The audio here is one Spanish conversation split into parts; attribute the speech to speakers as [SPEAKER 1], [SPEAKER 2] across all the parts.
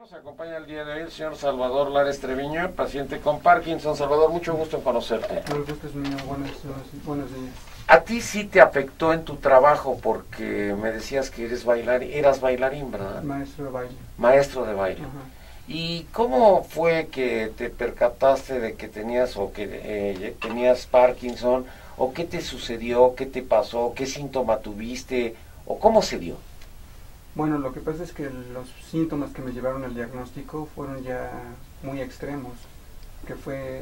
[SPEAKER 1] Nos acompaña el día de hoy el señor Salvador Lares Treviño, paciente con Parkinson. Salvador, mucho gusto en conocerte.
[SPEAKER 2] El gusto es mío, buenos días.
[SPEAKER 1] A ti sí te afectó en tu trabajo porque me decías que eras bailarín, ¿verdad?
[SPEAKER 2] Maestro de baile.
[SPEAKER 1] Maestro de baile.
[SPEAKER 2] Ajá.
[SPEAKER 1] ¿Y cómo fue que te percataste de que tenías tenías Parkinson? ¿O qué te sucedió? ¿Qué te pasó? ¿Qué síntoma tuviste? ¿O cómo se dio?
[SPEAKER 2] Bueno, lo que pasa es que los síntomas que me llevaron al diagnóstico fueron ya muy extremos, que fue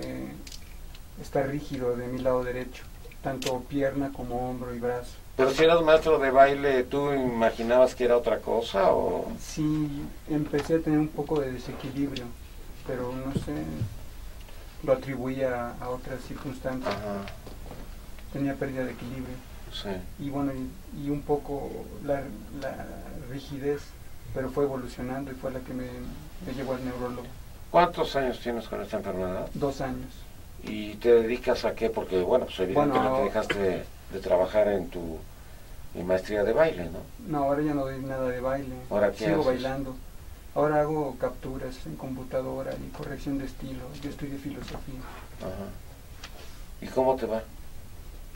[SPEAKER 2] estar rígido de mi lado derecho, tanto pierna como hombro y brazo.
[SPEAKER 1] Pero si eras maestro de baile, ¿tú imaginabas que era otra cosa o...?
[SPEAKER 2] Sí, empecé a tener un poco de desequilibrio, pero no sé, lo atribuía a otras circunstancias.
[SPEAKER 1] Ajá.
[SPEAKER 2] Tenía pérdida de equilibrio.
[SPEAKER 1] Sí.
[SPEAKER 2] Y bueno, y un poco la rigidez, pero fue evolucionando y fue la que me llevó al neurólogo.
[SPEAKER 1] ¿Cuántos años tienes con esta enfermedad?
[SPEAKER 2] 2 años.
[SPEAKER 1] ¿Y te dedicas a qué? Porque, bueno, pues evidentemente dejaste de trabajar en tu maestría de baile, ¿no?
[SPEAKER 2] No, ahora ya no doy nada de baile.
[SPEAKER 1] ¿Ahora qué
[SPEAKER 2] Sigo
[SPEAKER 1] haces?
[SPEAKER 2] bailando. Ahora hago capturas en computadora y corrección de estilo. Yo estudié filosofía.
[SPEAKER 1] Ajá. ¿Y cómo te va?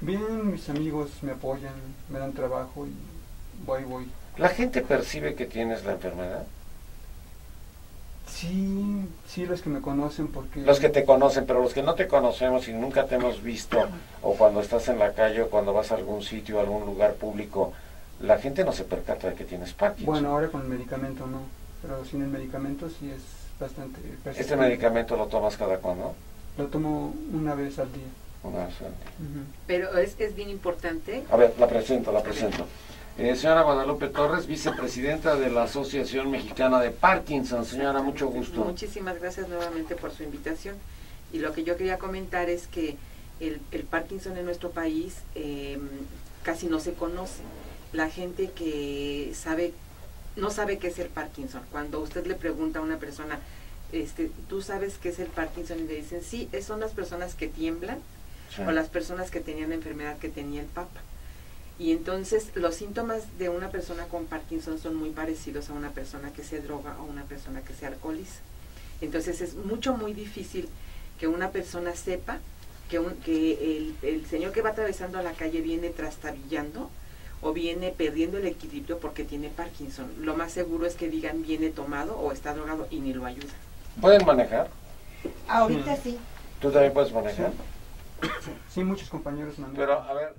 [SPEAKER 2] Bien, mis amigos me apoyan, me dan trabajo y voy.
[SPEAKER 1] ¿La gente percibe que tienes la enfermedad?
[SPEAKER 2] Sí, los que me conocen porque...
[SPEAKER 1] Los que te conocen, pero los que no te conocemos y nunca te hemos visto, o cuando estás en la calle o cuando vas a algún sitio, a algún lugar público, la gente no se percata de que tienes Parkinson.
[SPEAKER 2] Bueno, ahora con el medicamento no, pero sin el medicamento sí es bastante persistente.
[SPEAKER 1] ¿Este medicamento lo tomas cada cuándo?
[SPEAKER 2] Lo tomo una vez al día.
[SPEAKER 1] Una vez al día.
[SPEAKER 3] Pero es bien importante.
[SPEAKER 1] A ver, la presento. Señora Guadalupe Torres, vicepresidenta de la Asociación Mexicana de Parkinson. Señora, mucho gusto.
[SPEAKER 3] Muchísimas gracias nuevamente por su invitación. Y lo que yo quería comentar es que el Parkinson en nuestro país casi no se conoce. La gente que no sabe qué es el Parkinson. Cuando usted le pregunta a una persona, ¿tú sabes qué es el Parkinson? Y le dicen, sí, son las personas que tiemblan, sí, o las personas que tenían la enfermedad que tenía el Papa. Y entonces los síntomas de una persona con Parkinson son muy parecidos a una persona que se droga o una persona que se alcoholiza. Entonces es muy difícil que una persona sepa que el señor que va atravesando la calle viene trastabillando o viene perdiendo el equilibrio porque tiene Parkinson. Lo más seguro es que digan viene tomado o está drogado y ni lo ayuda.
[SPEAKER 1] ¿Pueden manejar?
[SPEAKER 3] Ahorita sí.
[SPEAKER 1] ¿Tú también puedes manejar?
[SPEAKER 2] Sí, muchos compañeros manejan.
[SPEAKER 1] Pero, a ver,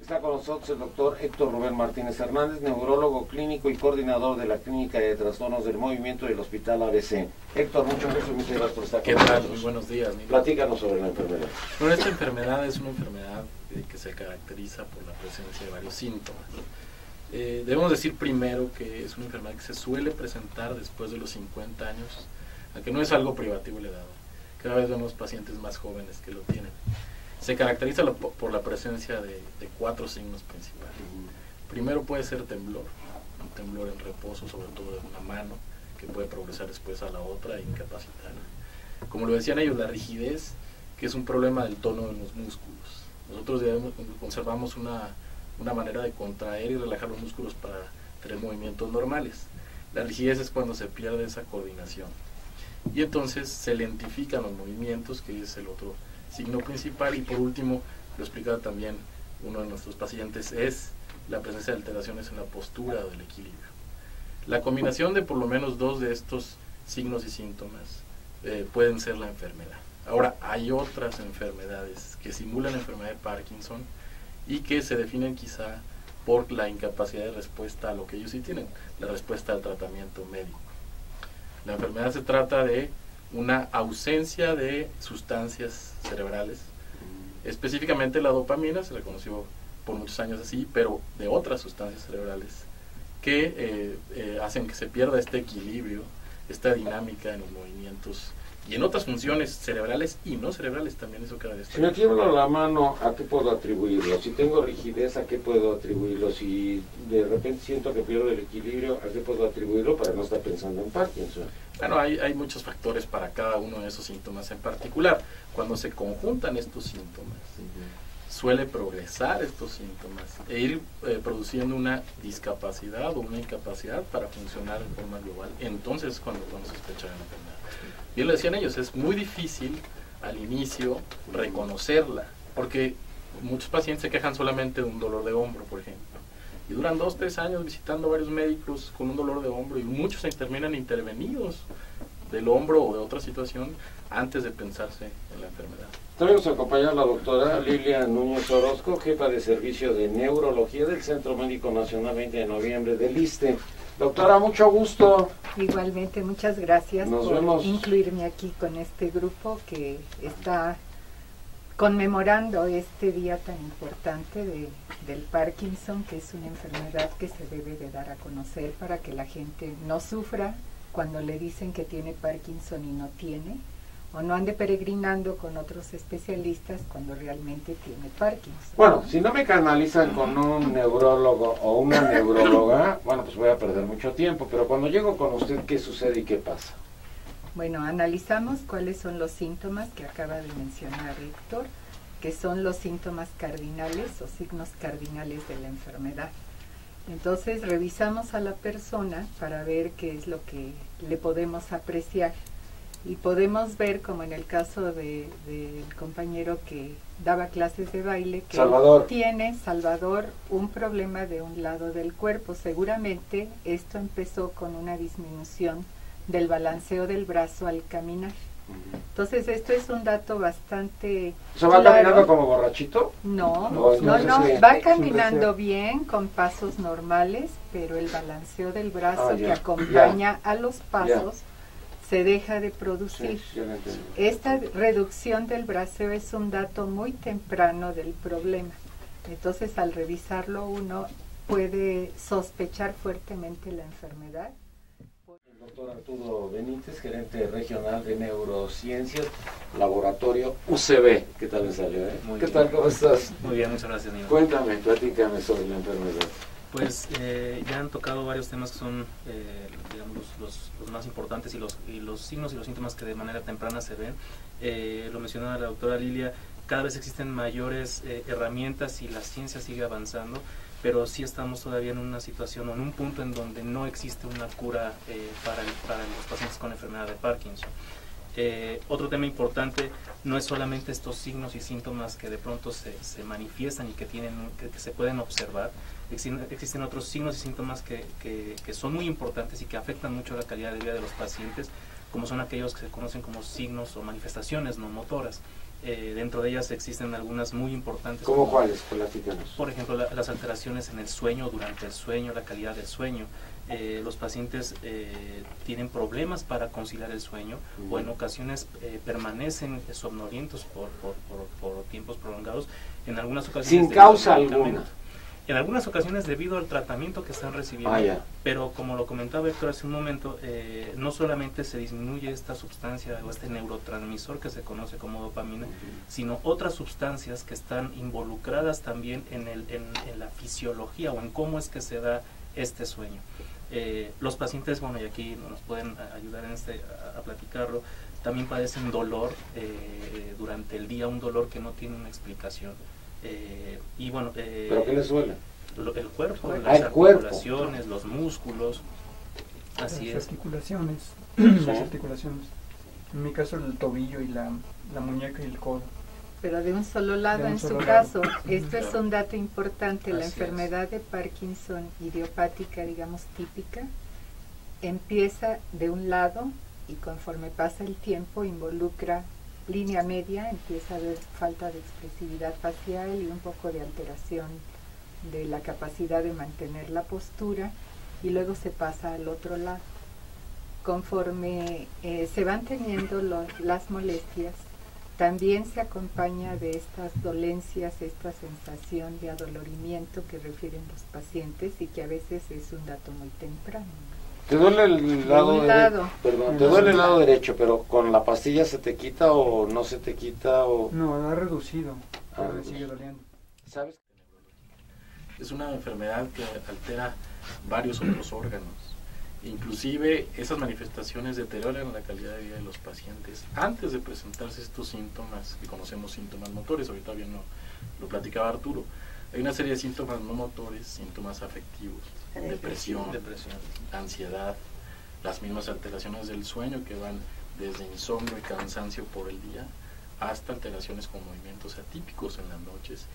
[SPEAKER 1] está con nosotros el doctor Héctor Rubén Martínez Hernández, neurólogo clínico y coordinador de la Clínica de Trastornos del Movimiento del Hospital ABC. Héctor, mucho gusto, muchas gracias por estar con nosotros.
[SPEAKER 4] ¿Qué tal? Muy buenos días.
[SPEAKER 1] Platícanos sobre la enfermedad.
[SPEAKER 4] Bueno, esta enfermedad es una enfermedad que se caracteriza por la presencia de varios síntomas. Debemos decir primero que es una enfermedad que se suele presentar después de los 50 años, aunque no es algo privativo la edad. Cada vez vemos pacientes más jóvenes que lo tienen. Se caracteriza por la presencia de 4 signos principales. Primero puede ser temblor, un temblor en reposo, sobre todo de una mano, que puede progresar después a la otra e incapacitar. Como lo decían ellos, la rigidez, que es un problema del tono de los músculos. Nosotros conservamos una manera de contraer y relajar los músculos para tener movimientos normales. La rigidez es cuando se pierde esa coordinación. Y entonces se lentifican los movimientos, que es el otro signo principal. Y por último, lo explicaba también uno de nuestros pacientes, es la presencia de alteraciones en la postura o del equilibrio. La combinación de por lo menos 2 de estos signos y síntomas pueden ser la enfermedad. Ahora, hay otras enfermedades que simulan la enfermedad de Parkinson y que se definen quizá por la incapacidad de respuesta a lo que ellos sí tienen, la respuesta al tratamiento médico. La enfermedad se trata de una ausencia de sustancias cerebrales, específicamente la dopamina, se le conoció por muchos años así, pero de otras sustancias cerebrales que hacen que se pierda este equilibrio, esta dinámica en los movimientos y en otras funciones cerebrales y no cerebrales también, eso cada vez.
[SPEAKER 1] Si me tiembla la mano, ¿a qué puedo atribuirlo? Si tengo rigidez, ¿a qué puedo atribuirlo? Si de repente siento que pierdo el equilibrio, ¿a qué puedo atribuirlo para no estar pensando en Parkinson?
[SPEAKER 4] Bueno, hay muchos factores para cada uno de esos síntomas en particular. Cuando se conjuntan estos síntomas, suele progresar estos síntomas e ir produciendo una discapacidad o una incapacidad para funcionar en forma global. Entonces cuando podemos sospechar de la enfermedad. Bien lo decían ellos, es muy difícil al inicio reconocerla, porque muchos pacientes se quejan solamente de un dolor de hombro, por ejemplo, y duran 2 o 3 años visitando a varios médicos con un dolor de hombro, y muchos se terminan intervenidos del hombro o de otra situación antes de pensarse en la enfermedad.
[SPEAKER 1] También nos acompaña la doctora Lilia Núñez Orozco, jefa de servicio de neurología del Centro Médico Nacional 20 de noviembre del ISSSTE. Doctora, mucho gusto.
[SPEAKER 5] Igualmente, muchas gracias por incluirme aquí con este grupo que está conmemorando este día tan importante del Parkinson, que es una enfermedad que se debe de dar a conocer para que la gente no sufra cuando le dicen que tiene Parkinson y no tiene, o no ande peregrinando con otros especialistas cuando realmente tiene Parkinson.
[SPEAKER 1] Bueno, si no me canalizan con un neurólogo o una neuróloga, bueno, pues voy a perder mucho tiempo, pero cuando llego con usted, ¿qué sucede y qué pasa?
[SPEAKER 5] Bueno, analizamos cuáles son los síntomas que acaba de mencionar Héctor, que son los síntomas cardinales o signos cardinales de la enfermedad. Entonces revisamos a la persona para ver qué es lo que le podemos apreciar. Y podemos ver, como en el caso del compañero que daba clases de baile, que tiene, Salvador, un problema de un lado del cuerpo. Seguramente esto empezó con una disminución del balanceo del brazo al caminar. Entonces esto es un dato bastante
[SPEAKER 1] ¿Va caminando como borrachito?
[SPEAKER 5] No, va caminando bien, con pasos normales, pero el balanceo del brazo que acompaña a los pasos se deja de producir. Esta reducción del braceo es un dato muy temprano del problema. Entonces, al revisarlo uno puede sospechar fuertemente la enfermedad.
[SPEAKER 1] El doctor Arturo Benítez, gerente regional de neurociencias, laboratorio UCB. ¿Qué tal me salió? ¿Qué tal? ¿Cómo estás?
[SPEAKER 6] Muy bien, muchas gracias, Nino.
[SPEAKER 1] Cuéntame, platícame sobre la enfermedad.
[SPEAKER 6] Pues ya han tocado varios temas que son digamos, los más importantes y los signos y los síntomas que de manera temprana se ven. Lo mencionaba la doctora Lilia, cada vez existen mayores herramientas y la ciencia sigue avanzando, pero sí estamos todavía en una situación o en un punto en donde no existe una cura para los pacientes con enfermedad de Parkinson. Otro tema importante no es solamente estos signos y síntomas que de pronto se manifiestan y que se pueden observar. Existen otros signos y síntomas que son muy importantes y que afectan mucho la calidad de vida de los pacientes, como son aquellos que se conocen como signos o manifestaciones no motoras. Dentro de ellas existen algunas muy importantes.
[SPEAKER 1] ¿Cómo cuáles? Platícanos.
[SPEAKER 6] Por ejemplo, las alteraciones en el sueño, durante el sueño, la calidad del sueño. Los pacientes tienen problemas para conciliar el sueño o en ocasiones permanecen somnolientos por tiempos prolongados, en algunas ocasiones
[SPEAKER 1] sin causa alguna.
[SPEAKER 6] En algunas ocasiones debido al tratamiento que están recibiendo, pero como lo comentaba Héctor hace un momento, no solamente se disminuye esta sustancia o este neurotransmisor que se conoce como dopamina, sino otras sustancias que están involucradas también en la fisiología o en cómo es que se da este sueño. Los pacientes, bueno, y aquí nos pueden ayudar a platicarlo, también padecen dolor durante el día, un dolor que no tiene una explicación. Y bueno,
[SPEAKER 1] ¿pero qué les duele?
[SPEAKER 6] El cuerpo, las articulaciones, los músculos, así es.
[SPEAKER 2] Articulaciones, las articulaciones. En mi caso el tobillo y la muñeca y el codo.
[SPEAKER 5] Pero de un solo lado en su caso. Esto es un dato importante. La enfermedad de Parkinson idiopática, digamos típica, empieza de un lado y conforme pasa el tiempo involucra línea media, empieza a haber falta de expresividad facial y un poco de alteración de la capacidad de mantener la postura, y luego se pasa al otro lado. Conforme se van teniendo las molestias, también se acompaña de estas dolencias, esta sensación de adolorimiento que refieren los pacientes y que a veces es un dato muy temprano.
[SPEAKER 1] ¿Te duele el lado derecho? Perdón, te duele el lado derecho, pero con la pastilla se te quita o no se te quita o...
[SPEAKER 2] No, ha reducido, pero me sigue doliendo.
[SPEAKER 1] ¿Sabes?
[SPEAKER 4] Es una enfermedad que altera varios otros órganos. Inclusive esas manifestaciones deterioran la calidad de vida de los pacientes antes de presentarse estos síntomas que conocemos síntomas motores. Ahorita bien lo platicaba Arturo. Hay una serie de síntomas no motores, síntomas afectivos, depresión, ansiedad, las mismas alteraciones del sueño que van desde insomnio y cansancio por el día hasta alteraciones con movimientos atípicos en las noches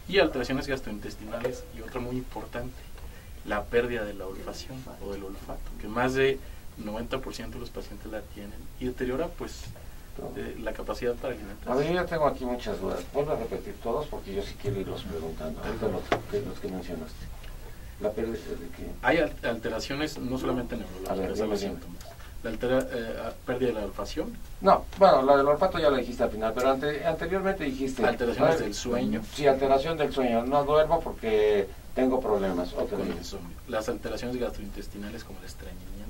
[SPEAKER 4] y alteraciones gastrointestinales, y otra muy importante, la pérdida de la olfacción o del olfato, que más de 90% de los pacientes la tienen y deteriora pues la capacidad para alimentarse.
[SPEAKER 1] A ver, yo ya tengo aquí muchas dudas. Vuelvo a repetir todos porque yo sí quiero irlos preguntando. Ahorita los que mencionaste. La pérdida de qué.
[SPEAKER 4] Hay alteraciones no solamente neurológicas a los síntomas. La pérdida de la olfacción.
[SPEAKER 1] No, bueno, la del olfato ya la dijiste al final, pero anteriormente dijiste...
[SPEAKER 4] Alteraciones del sueño.
[SPEAKER 1] Sí, alteración del sueño. No duermo porque tengo problemas.
[SPEAKER 4] Con el insomnio. Las alteraciones gastrointestinales como el estreñimiento.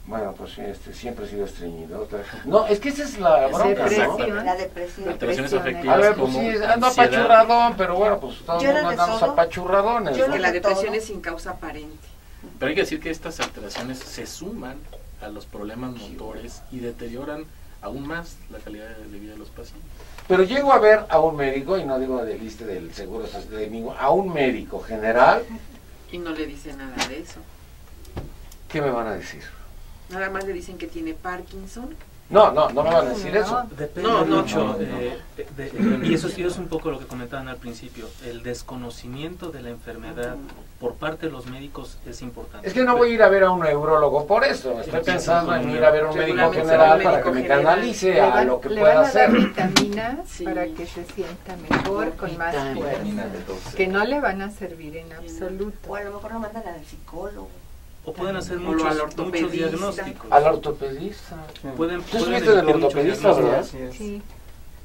[SPEAKER 1] Bueno, pues siempre he sido estreñido. No, es que esa es la bronca, ¿no?
[SPEAKER 7] La depresión.
[SPEAKER 4] Alteraciones afectivas.
[SPEAKER 1] A ver, pues sí, ando apachurradón, pero bueno, pues todos andamos apachurradones.
[SPEAKER 3] Yo que la depresión es sin causa aparente.
[SPEAKER 4] Pero hay que decir que estas alteraciones se suman a los problemas motores y deterioran aún más la calidad de vida de los pacientes.
[SPEAKER 1] Pero llego a ver a un médico, y no digo del ISSSTE, del seguro social, a un médico general.
[SPEAKER 3] Y no le dice nada de eso.
[SPEAKER 1] ¿Qué me van a decir?
[SPEAKER 3] Nada más le dicen que tiene Parkinson.
[SPEAKER 1] No me van a decir eso.
[SPEAKER 6] Depende mucho. Y eso es un poco lo que comentaban al principio. El desconocimiento de la enfermedad por parte de los médicos es importante.
[SPEAKER 1] Es que no voy a ir a ver a un neurólogo por eso. Estoy pensando en ir a ver a un médico general para que me canalice a lo que pueda hacer.
[SPEAKER 5] Le van a dar vitaminas para que se sienta mejor, con más fuerza. Que no le van a servir en absoluto.
[SPEAKER 7] O a lo mejor lo mandan al psicólogo.
[SPEAKER 6] O pueden hacer muchos diagnósticos.
[SPEAKER 1] Al ortopedista.
[SPEAKER 6] Pueden
[SPEAKER 1] estuviste del ortopedista, ¿verdad?
[SPEAKER 5] Sí.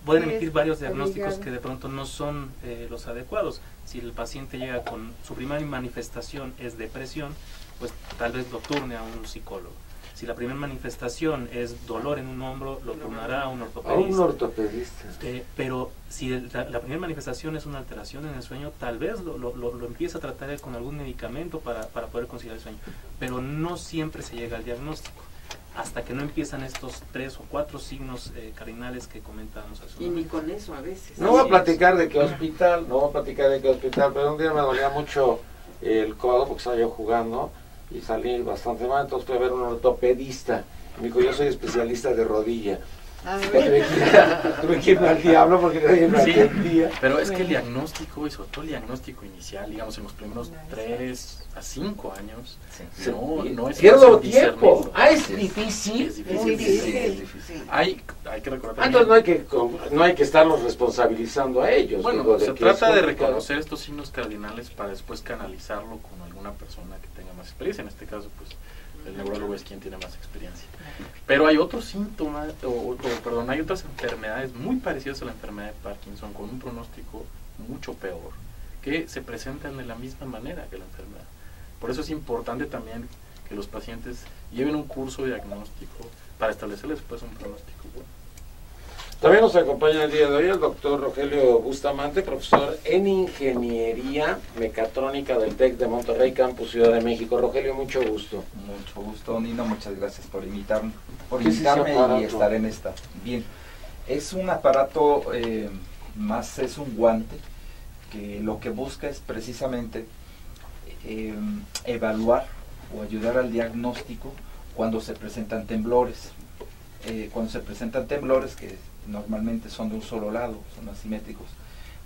[SPEAKER 6] Pueden emitir varios diagnósticos que de pronto no son los adecuados. Si el paciente llega con su primera manifestación es depresión, pues tal vez lo turne a un psicólogo. Si la primera manifestación es dolor en un hombro, lo turnará a un ortopedista.
[SPEAKER 1] A un ortopedista.
[SPEAKER 6] Pero si la primera manifestación es una alteración en el sueño, tal vez lo empieza a tratar con algún medicamento para poder conciliar el sueño. Pero no siempre se llega al diagnóstico, hasta que no empiezan estos 3 o 4 signos cardinales que comentábamos hace un
[SPEAKER 3] Y ni
[SPEAKER 6] momento.
[SPEAKER 3] con eso a veces.
[SPEAKER 1] No voy a platicar de qué hospital, pero un día me dolía mucho el codo porque estaba yo jugando y salí bastante mal, entonces fui a ver un ortopedista. Me dijo, yo soy especialista de rodilla. Tuve que irme al diablo porque nadie me atendía.
[SPEAKER 4] Pero es que el diagnóstico, y sobre todo el diagnóstico inicial, digamos en los primeros 3 a 5 años, no es
[SPEAKER 1] pierdo tiempo. Es difícil.
[SPEAKER 4] Es difícil. Hay que recordar
[SPEAKER 1] entonces no hay que estarlos responsabilizando a ellos.
[SPEAKER 4] Bueno, se trata de reconocer estos signos cardinales para después canalizarlo con alguna persona que tenga más experiencia. En este caso, pues el neurólogo es quien tiene más experiencia. Pero hay otros síntomas, hay otras enfermedades muy parecidas a la enfermedad de Parkinson, con un pronóstico mucho peor, que se presentan de la misma manera que la enfermedad. Por eso es importante también que los pacientes lleven un curso diagnóstico para establecerles después un pronóstico bueno.
[SPEAKER 1] También nos acompaña el día de hoy el doctor Rogelio Bustamante, profesor en Ingeniería Mecatrónica del TEC de Monterrey, Campus Ciudad de México. Rogelio, mucho gusto.
[SPEAKER 8] Mucho gusto, Nino, muchas gracias por invitarme y estar en esta. Bien, es un aparato, más es un guante, que lo que busca es precisamente evaluar o ayudar al diagnóstico cuando se presentan temblores. Cuando se presentan temblores, que normalmente son de un solo lado, son asimétricos,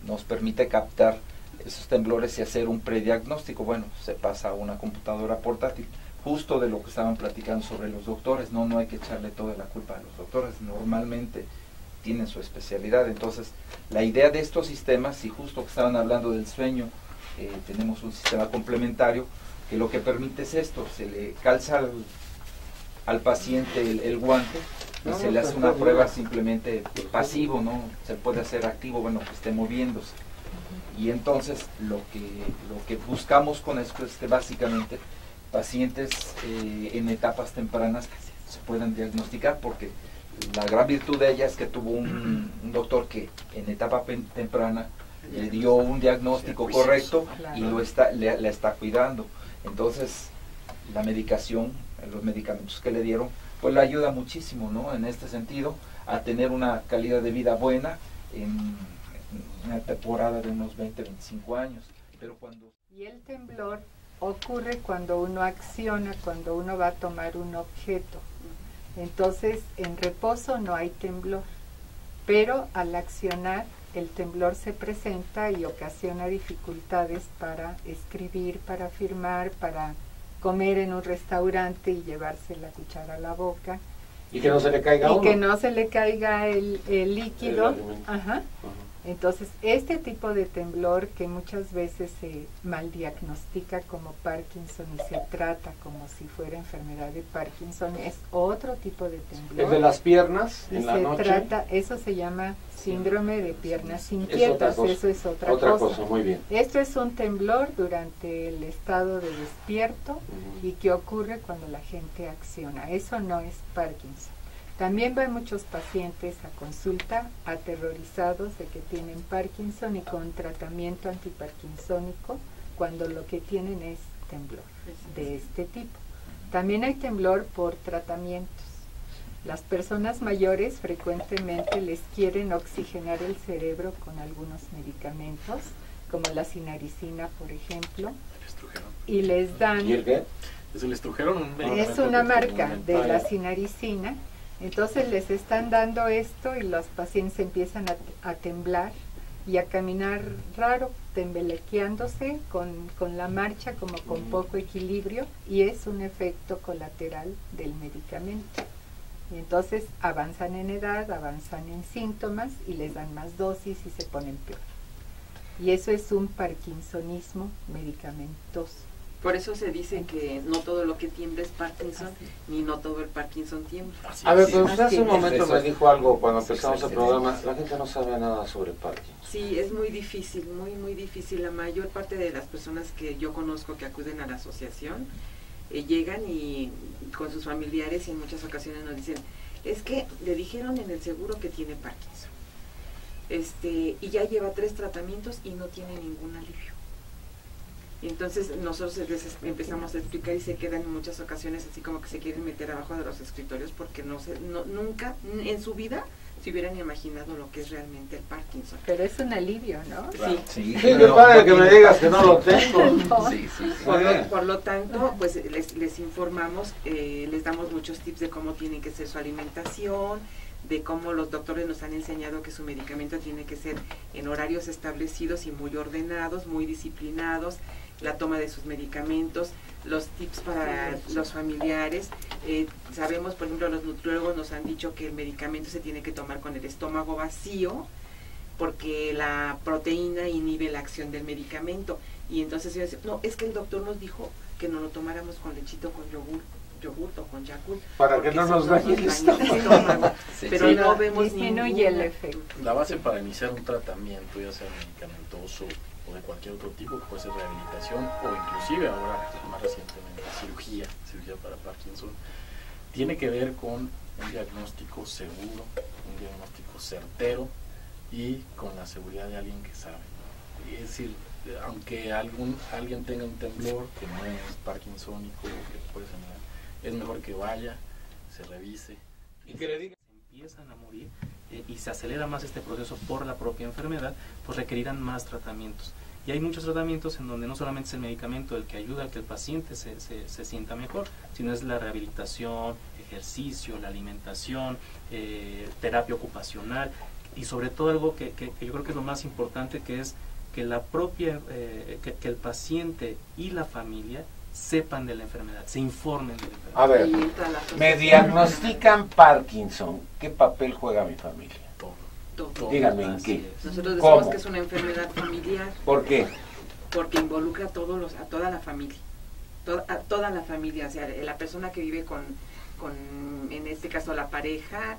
[SPEAKER 8] nos permite captar esos temblores y hacer un prediagnóstico. Bueno, se pasa a una computadora portátil, justo de lo que estaban platicando sobre los doctores. No hay que echarle toda la culpa a los doctores, normalmente tienen su especialidad. Entonces, la idea de estos sistemas, y justo que estaban hablando del sueño, tenemos un sistema complementario que lo que permite es esto: se le calza al paciente el guante y se le hace una prueba simplemente pasivo, no se puede hacer activo, bueno, que esté moviéndose. Y entonces lo que buscamos con esto es que básicamente pacientes en etapas tempranas se puedan diagnosticar, porque la gran virtud de ella es que tuvo un doctor que en etapa temprana le dio un diagnóstico correcto y la está cuidando. Entonces la medicación, los medicamentos que le dieron, pues le ayuda muchísimo, ¿no? En este sentido, a tener una calidad de vida buena una temporada de unos 20, 25 años. Pero cuando...
[SPEAKER 5] Y el temblor ocurre cuando uno acciona, cuando uno va a tomar un objeto. Entonces, en reposo no hay temblor, pero al accionar el temblor se presenta y ocasiona dificultades para escribir, para firmar, para comer en un restaurante y llevarse la cuchara a la boca.
[SPEAKER 1] Y que no se le caiga a uno.
[SPEAKER 5] Y que no se le caiga el líquido.
[SPEAKER 1] Ajá.
[SPEAKER 5] Entonces, este tipo de temblor que muchas veces se maldiagnostica como Parkinson y se trata como si fuera enfermedad de Parkinson, es otro tipo de temblor.
[SPEAKER 1] ¿Es de las piernas en
[SPEAKER 5] y
[SPEAKER 1] la
[SPEAKER 5] se
[SPEAKER 1] noche?
[SPEAKER 5] trata, eso se llama síndrome de piernas inquietas, eso es otra cosa.
[SPEAKER 1] Muy bien.
[SPEAKER 5] Esto es un temblor durante el estado de despierto y que ocurre cuando la gente acciona. Eso no es Parkinson. También van muchos pacientes a consulta aterrorizados de que tienen Parkinson y con tratamiento antiparkinsónico cuando lo que tienen es temblor de este tipo. También hay temblor por tratamientos. Las personas mayores frecuentemente les quieren oxigenar el cerebro con algunos medicamentos, como la sinaricina, por ejemplo, y les dan...
[SPEAKER 1] ¿Y el qué?
[SPEAKER 4] Es el estrujeron.
[SPEAKER 5] Es una marca de la sinaricina. Entonces les están dando esto y los pacientes empiezan a temblar y a caminar raro, tembelequeándose con la marcha como con poco equilibrio, y es un efecto colateral del medicamento. Y entonces avanzan en edad, avanzan en síntomas y les dan más dosis y se ponen peor. Y eso es un parkinsonismo medicamentoso.
[SPEAKER 3] Por eso se dice que no todo lo que tiembla es Parkinson, ni no todo el Parkinson tiembla.
[SPEAKER 1] A ver, pero usted hace un momento me dijo algo cuando empezamos el programa, la gente no sabe nada sobre Parkinson.
[SPEAKER 3] Sí, es muy difícil, muy difícil. La mayor parte de las personas que yo conozco que acuden a la asociación llegan y con sus familiares y en muchas ocasiones nos dicen, es que le dijeron en el seguro que tiene Parkinson. Y ya lleva 3 tratamientos y no tiene ningún alivio. Y entonces nosotros les empezamos a explicar y se quedan en muchas ocasiones así como que se quieren meter abajo de los escritorios porque nunca en su vida se hubieran imaginado lo que es realmente el Parkinson.
[SPEAKER 5] Pero es un alivio, ¿no?
[SPEAKER 3] Sí.
[SPEAKER 1] Sí, qué padre que me digas que no lo tengo.
[SPEAKER 5] No.
[SPEAKER 8] Sí.
[SPEAKER 3] Por lo tanto, pues les informamos, les damos muchos tips de cómo tiene que ser su alimentación, de cómo los doctores nos han enseñado que su medicamento tiene que ser en horarios establecidos y muy ordenados, muy disciplinados, la toma de sus medicamentos, los tips para los familiares. Sabemos, por ejemplo, los nutriólogos nos han dicho que el medicamento se tiene que tomar con el estómago vacío porque la proteína inhibe la acción del medicamento. Y entonces yo decía, no, es que el doctor nos dijo que no lo tomáramos con lechito, con yogur o con Yakult
[SPEAKER 1] para que no nos dañe el estómago.
[SPEAKER 3] Pero no vemos
[SPEAKER 5] disminuye el efecto.
[SPEAKER 4] La base para iniciar un tratamiento, ya sea medicamentoso o de cualquier otro tipo, que puede ser rehabilitación o inclusive ahora más recientemente cirugía para Parkinson, tiene que ver con un diagnóstico seguro, un diagnóstico certero y con la seguridad de alguien que sabe. Es decir, aunque alguien tenga un temblor que no es parkinsónico, que puede ser, es mejor que vaya, se revise y que le diga.
[SPEAKER 6] Empiezan a morir y se acelera más este proceso por la propia enfermedad, pues requerirán más tratamientos. Y hay muchos tratamientos en donde no solamente es el medicamento el que ayuda a que el paciente se sienta mejor, sino es la rehabilitación, ejercicio, la alimentación, terapia ocupacional y sobre todo algo que yo creo que es lo más importante, que es que la propia, que el paciente y la familia sepan de la enfermedad, se informen de la enfermedad.
[SPEAKER 1] A ver, me diagnostican Parkinson, ¿qué papel juega mi familia?
[SPEAKER 3] Todo.
[SPEAKER 1] Díganme en qué.
[SPEAKER 3] Nosotros decimos
[SPEAKER 1] ¿Cómo?
[SPEAKER 3] que es una enfermedad familiar.
[SPEAKER 1] ¿Por qué?
[SPEAKER 3] Porque involucra a toda la familia. A toda la familia, o sea, la persona que vive con en este caso la pareja,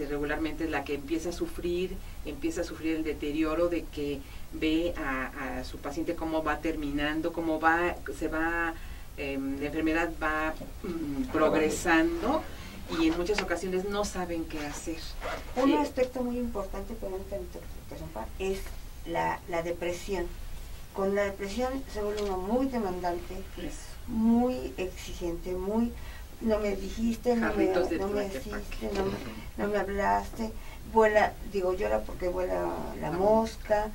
[SPEAKER 3] regularmente es la que empieza a sufrir el deterioro de que ve a su paciente cómo va terminando, cómo la enfermedad va progresando y en muchas ocasiones no saben qué hacer.
[SPEAKER 7] Un aspecto muy importante, es la depresión. Con la depresión se vuelve uno muy demandante, muy exigente, no me dijiste, no me hiciste, no me hablaste, vuela, digo, llora porque vuela la mosca,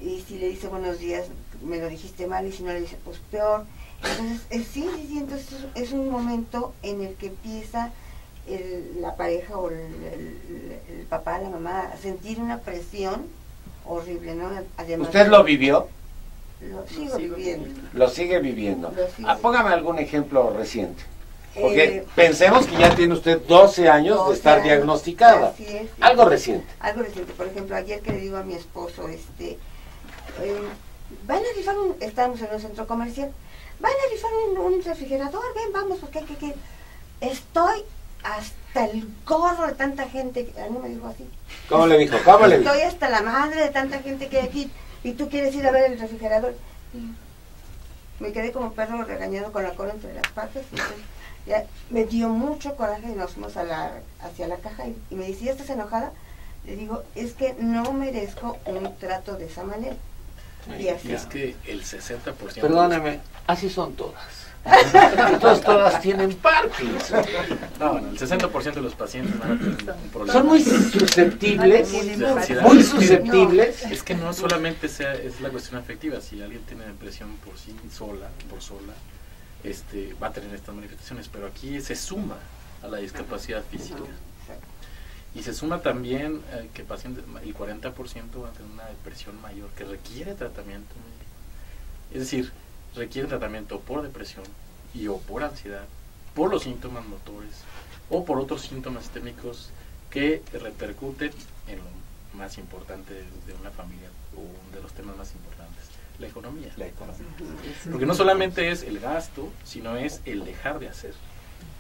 [SPEAKER 7] y si le dice buenos días, me lo dijiste mal, y si no le dice, pues peor. Entonces, sí, entonces es un momento en el que empieza la pareja o el papá, la mamá, a sentir una presión horrible, ¿no? Además,
[SPEAKER 1] ¿usted lo vivió?
[SPEAKER 7] Lo sigo viviendo.
[SPEAKER 1] Lo sigue viviendo.
[SPEAKER 7] Lo sigo
[SPEAKER 1] Póngame algún ejemplo reciente. Porque pensemos que ya tiene usted 12 años de estar diagnosticada.
[SPEAKER 7] Así es.
[SPEAKER 1] Algo reciente.
[SPEAKER 7] Algo reciente. Por ejemplo, ayer que le digo a mi esposo, van a rifar estamos en un centro comercial, van a rifar un refrigerador, ven, vamos, porque estoy hasta el gorro de tanta gente. A mí me dijo así.
[SPEAKER 1] ¿Cómo le dijo? ¿Cómo le dijo?
[SPEAKER 7] Estoy hasta la madre de tanta gente que hay aquí, y tú quieres ir a ver el refrigerador. Y me quedé como perro regañado con la cola entre las patas. Ya me dio mucho coraje y nos fuimos hacia la caja y me dice, ¿ya estás enojada? Le digo, es que no merezco un trato de esa manera.
[SPEAKER 4] Y es que el 60%...
[SPEAKER 1] Perdóneme, así son todas. Entonces todas tienen Parkinson.
[SPEAKER 4] No, el 60% de los pacientes van a tener un problema.
[SPEAKER 1] Son muy susceptibles,
[SPEAKER 4] muy
[SPEAKER 1] susceptibles.
[SPEAKER 4] Es que no solamente es la cuestión afectiva, si alguien tiene depresión por sola, va a tener estas manifestaciones, pero aquí se suma a la discapacidad física. Y se suma también que pacientes, el 40% van a tener una depresión mayor que requiere tratamiento médico. Es decir, requiere tratamiento por depresión o por ansiedad, por los síntomas motores o por otros síntomas sistémicos que repercuten en lo más importante de una familia, o uno de los temas más importantes, la economía. Porque no solamente es el gasto, sino es el dejar de hacer.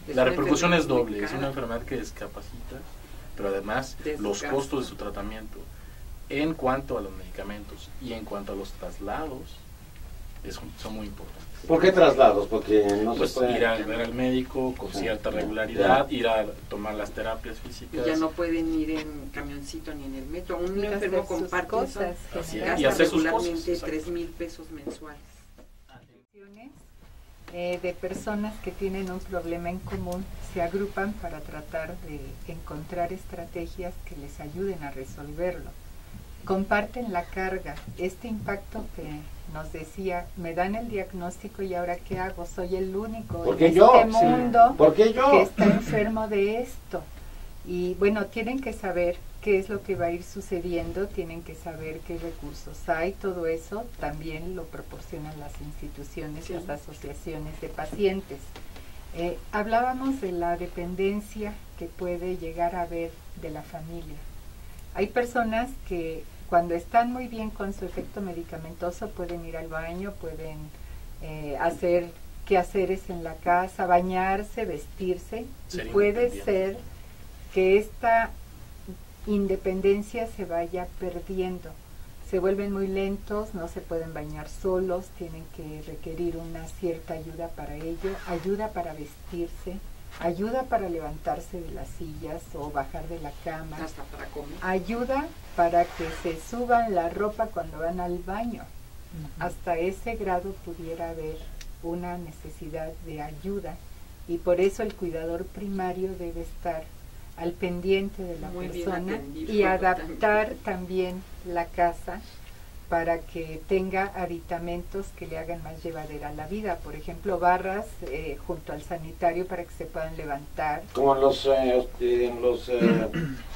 [SPEAKER 4] La repercusión es doble, es una enfermedad que discapacita, pero además los costos de su tratamiento en cuanto a los medicamentos y en cuanto a los traslados son muy importantes.
[SPEAKER 1] ¿Por qué traslados? Porque no
[SPEAKER 4] pues
[SPEAKER 1] se puede...
[SPEAKER 4] ir a ver al médico con cierta regularidad, ir a tomar las terapias físicas.
[SPEAKER 3] Y ya no pueden ir en camioncito ni en el metro. Un enfermo con Parkinson
[SPEAKER 4] y hacer sus
[SPEAKER 3] regularmente 3,000 pesos mensuales.
[SPEAKER 5] De personas que tienen un problema en común se agrupan para tratar de encontrar estrategias que les ayuden a resolverlo. Comparten la carga, este impacto que nos decía, me dan el diagnóstico y ahora ¿qué hago? Soy el único en este mundo que está enfermo de esto. Y bueno, tienen que saber qué es lo que va a ir sucediendo, tienen que saber qué recursos hay, todo eso también lo proporcionan las instituciones, las asociaciones de pacientes. Hablábamos de la dependencia que puede llegar a haber de la familia. Hay personas que cuando están muy bien con su efecto medicamentoso pueden ir al baño, pueden hacer quehaceres en la casa, bañarse, vestirse, y puede ser que esta independencia se vaya perdiendo. Se vuelven muy lentos, no se pueden bañar solos, tienen que requerir una cierta ayuda para ello, ayuda para vestirse, ayuda para levantarse de las sillas o bajar de la cama,
[SPEAKER 3] hasta para comer,
[SPEAKER 5] ayuda para que se suban la ropa cuando van al baño. Hasta ese grado pudiera haber una necesidad de ayuda, y por eso el cuidador primario debe estar al pendiente de la persona y adaptar también la casa para que tenga aditamentos que le hagan más llevadera la vida. Por ejemplo, barras junto al sanitario para que se puedan levantar.
[SPEAKER 1] Como en los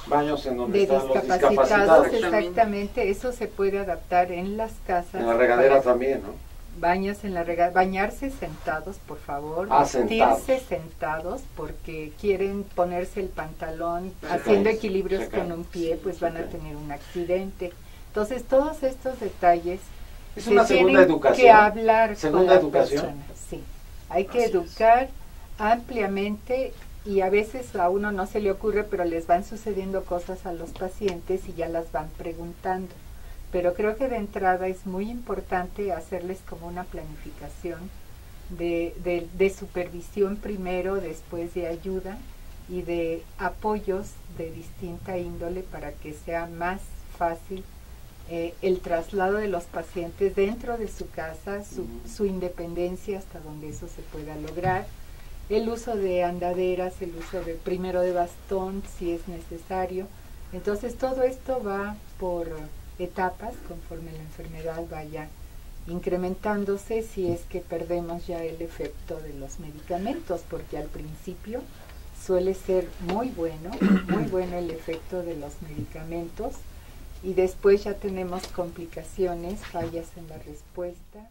[SPEAKER 1] baños en donde están los
[SPEAKER 5] discapacitados. Exactamente, eso se puede adaptar en las casas.
[SPEAKER 1] En la regadera también, ¿no?
[SPEAKER 5] Baños en la regadera, bañarse sentados, por favor, vestirse sentados, porque quieren ponerse el pantalón haciendo equilibrios con un pie, pues van a tener un accidente. Entonces, todos estos detalles
[SPEAKER 1] es una
[SPEAKER 5] segunda educación. Que hablar con la persona. Sí, hay que educar ampliamente, y a veces a uno no se le ocurre, pero les van sucediendo cosas a los pacientes y ya las van preguntando. Pero creo que de entrada es muy importante hacerles como una planificación de supervisión primero, después de ayuda y de apoyos de distinta índole para que sea más fácil el traslado de los pacientes dentro de su casa, su independencia hasta donde eso se pueda lograr, el uso de andaderas, el uso de primero de bastón si es necesario. Entonces todo esto va por etapas conforme la enfermedad vaya incrementándose, si es que perdemos ya el efecto de los medicamentos, porque al principio suele ser muy bueno el efecto de los medicamentos, y después ya tenemos complicaciones, fallas en la respuesta.